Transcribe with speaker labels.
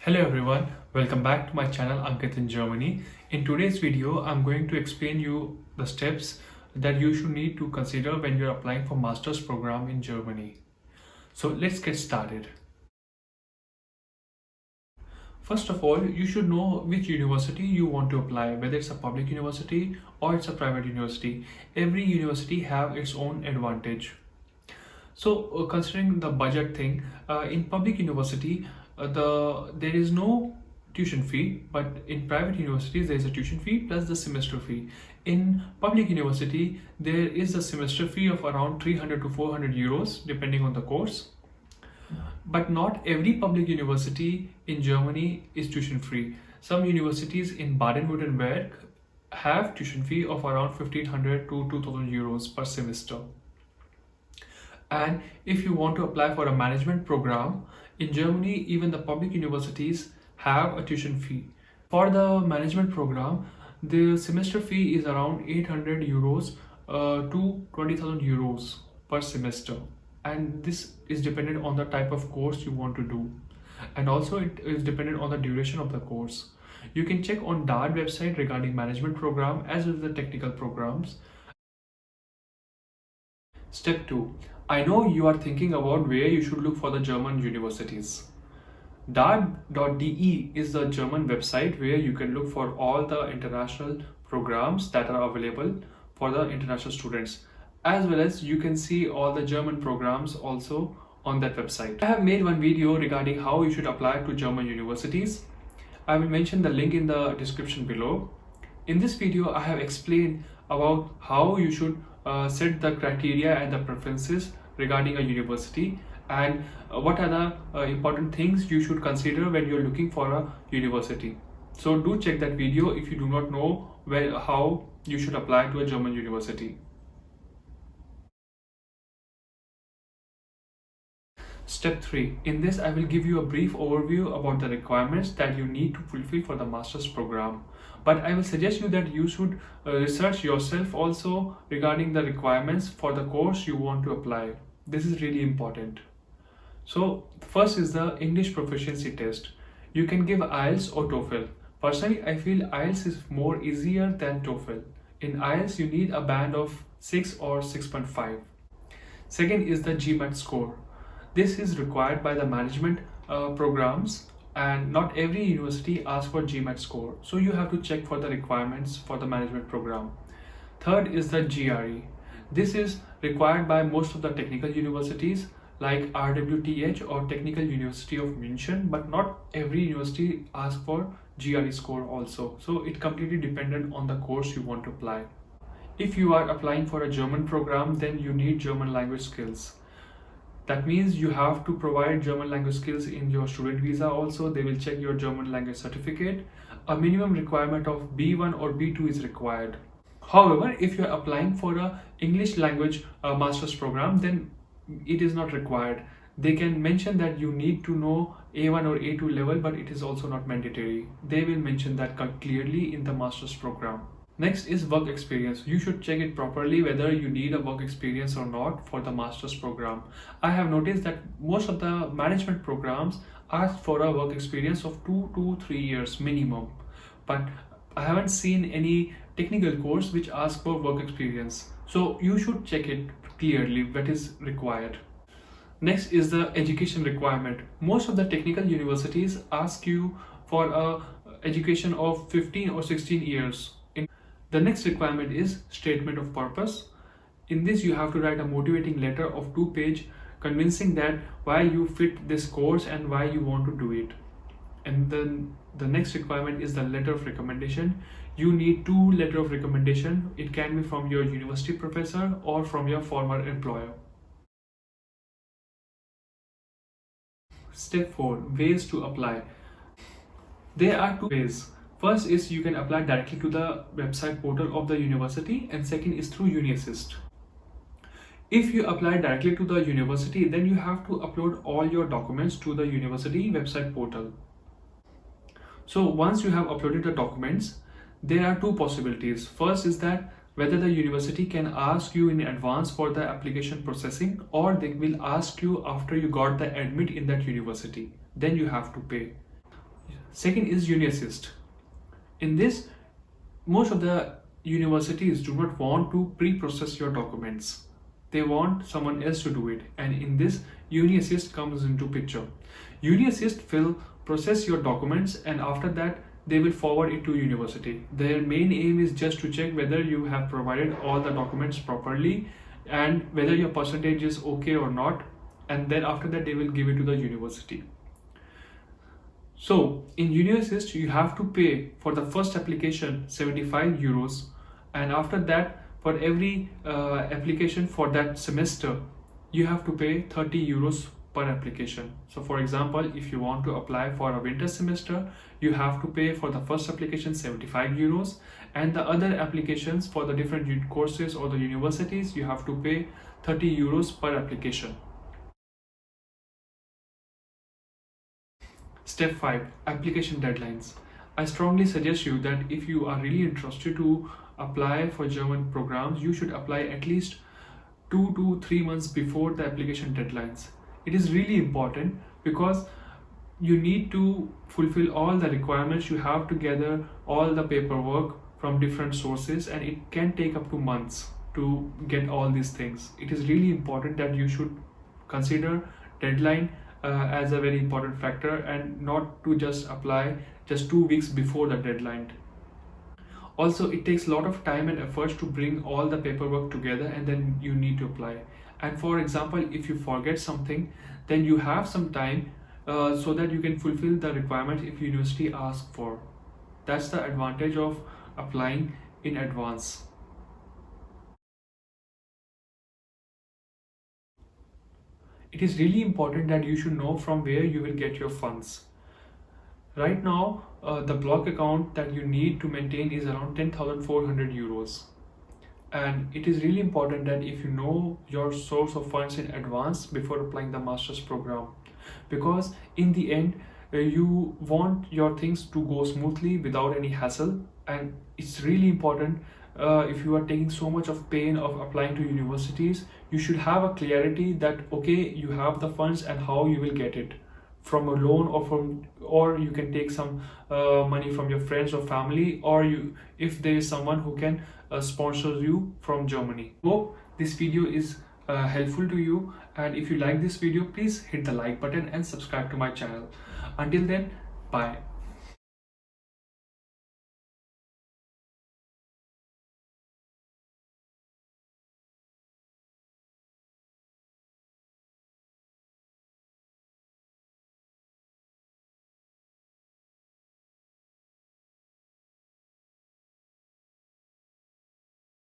Speaker 1: Hello everyone, welcome back to my channel Ankit in Germany. In today's video, I'm going to explain you the steps that you should need to consider when you're applying for master's program in Germany. So let's get started. First of all, you should know which university you want to apply, whether it's a public university or it's a private university. Every university have its own advantage. So considering the budget thing, in public university, there is no tuition fee, but in private universities there is a tuition fee plus the semester fee. In public university, there is a semester fee of around 300 to 400 euros depending on the course. But not every public university in Germany is tuition free. Some universities in Baden-Württemberg have tuition fee of around 1500 to 2000 euros per semester. And if you want to apply for a management program in Germany, even the public universities have a tuition fee. For the management program, the semester fee is around 800 euros to 20,000 euros per semester. And this is dependent on the type of course you want to do. And also it is dependent on the duration of the course. You can check on DAAD website regarding management program as well as the technical programs. Step 2. I know you are thinking about where you should look for the German universities. DAAD.de is the German website where you can look for all the international programs that are available for the international students, as well as you can see all the German programs also on that website. I have made one video regarding how you should apply to German universities. I will mention the link in the description below. In this video, I have explained about how you should set the criteria and the preferences regarding a university, and what are the important things you should consider when you're looking for a university. So do check that video if you do not know how you should apply to a German university. Step 3. In this, I will give you a brief overview about the requirements that you need to fulfill for the master's program. But I will suggest you that you should research yourself also regarding the requirements for the course you want to apply. This is really important. So first is the English proficiency test. You can give IELTS or TOEFL. Personally, I feel IELTS is more easier than TOEFL. In IELTS, you need a band of 6 or 6.5. Second is the GMAT score. This is required by the management programs, and not every university asks for GMAT score. So you have to check for the requirements for the management program. Third is the GRE. This is required by most of the technical universities like RWTH or Technical University of München, but not every university asks for GRE score also. So it completely dependent on the course you want to apply. If you are applying for a German program, then you need German language skills. That means you have to provide German language skills in your student visa also. They will check your German language certificate. A minimum requirement of B1 or B2 is required. However, if you are applying for a English language master's program, then it is not required. They can mention that you need to know A1 or A2 level, but it is also not mandatory. They will mention that clearly in the master's program. Next is work experience. You should check it properly whether you need a work experience or not for the master's program. I have noticed that most of the management programs ask for a work experience of 2 to 3 years minimum, but I haven't seen any technical course which asks for work experience. So you should check it clearly what is required. Next is the education requirement. Most of the technical universities ask you for a education of 15 or 16 years. The next requirement is statement of purpose. In this, you have to write a motivating letter of 2-page convincing that why you fit this course and why you want to do it. And then the next requirement is the letter of recommendation. You need 2 letters of recommendation. It can be from your university professor or from your former employer. Step 4. Ways to apply. There are 2 ways. First is you can apply directly to the website portal of the university, and second is through UniAssist. If you apply directly to the university, then you have to upload all your documents to the university website portal. So once you have uploaded the documents, there are 2 possibilities. First is that whether the university can ask you in advance for the application processing, or they will ask you after you got the admit in that university. Then you have to pay. Second is UniAssist. In this, most of the universities do not want to pre-process your documents. They want someone else to do it, and in this, UniAssist comes into picture. UniAssist will process your documents, and after that they will forward it to university. Their main aim is just to check whether you have provided all the documents properly and whether your percentage is okay or not, and then after that they will give it to the university. So in UniAssist, you have to pay for the first application 75 euros, and after that, for every application for that semester, you have to pay 30 euros per application. So for example, if you want to apply for a winter semester, you have to pay for the first application 75 euros, and the other applications for the different courses or the universities, you have to pay 30 euros per application. Step 5. Application deadlines. I strongly suggest you that if you are really interested to apply for German programs, you should apply at least 2 to 3 months before the application deadlines. It is really important because you need to fulfill all the requirements. You have to gather all the paperwork from different sources, and it can take up to months to get all these things. It is really important that you should consider deadline as a very important factor, and not to just apply just 2 weeks before the deadline. Also, it takes a lot of time and effort to bring all the paperwork together, and then you need to apply. And for example, if you forget something, then you have some time so that you can fulfill the requirement if university asks for. That's the advantage of applying in advance. It is really important that you should know from where you will get your funds. Right now, the block account that you need to maintain is around 10,400 euros. And it is really important that if you know your source of funds in advance before applying the master's program, because in the end, you want your things to go smoothly without any hassle. And it's really important, if you are taking so much of pain of applying to universities, you should have a clarity that okay, you have the funds and how you will get it, from a loan or you can take some money from your friends or family, or if there is someone who can sponsor you from Germany. Hope this video is helpful to you, and if you like this video, please hit the like button and subscribe to my channel. Until then, bye.